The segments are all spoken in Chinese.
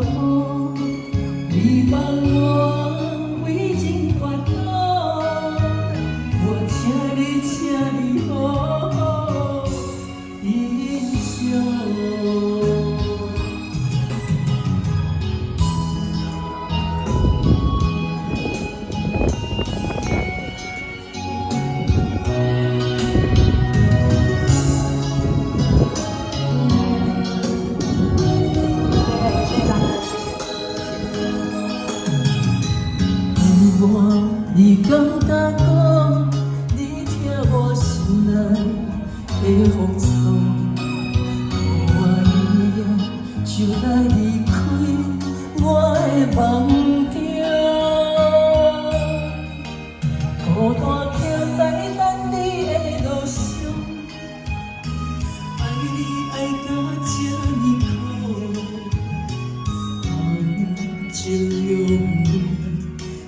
步，你帮我为情烦恼，我请你好好珍惜。你敢敢讲，你听我心内的风霜，我一样就来离开我的梦中，孤单徛在等你的路上，爱你爱到这呢苦，感情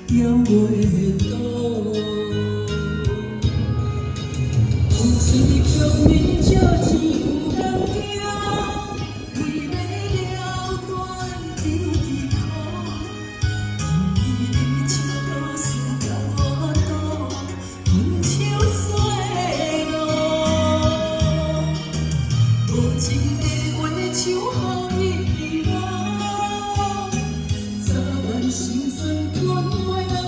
永远也袂倒。有一局面借钱有人听，为要了断肠的苦，你笑到输甲我倒，分手衰落，无情的话像雨滴落，早晚心酸断袂落，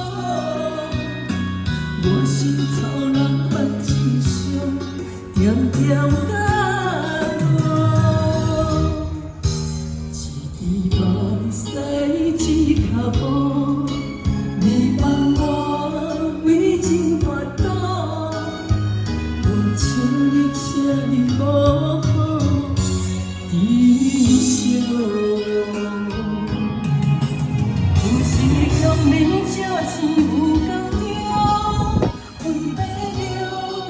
我心草人万千伤，点点感动，一滴目屎一脚步，你帮我为情烦恼，我请你好好珍惜。有时强忍借钱有工程，为了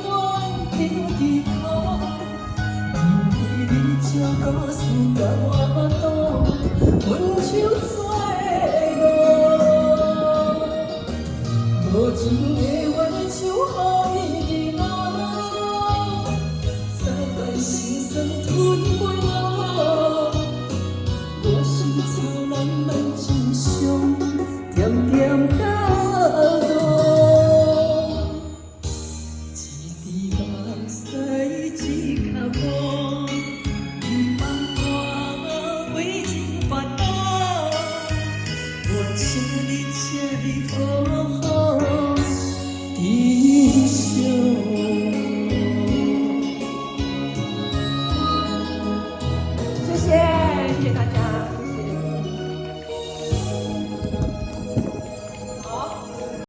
断肠的苦，因为你照顾输甲我倒，分手衰落，无情的话像雨滴落，早晚心酸。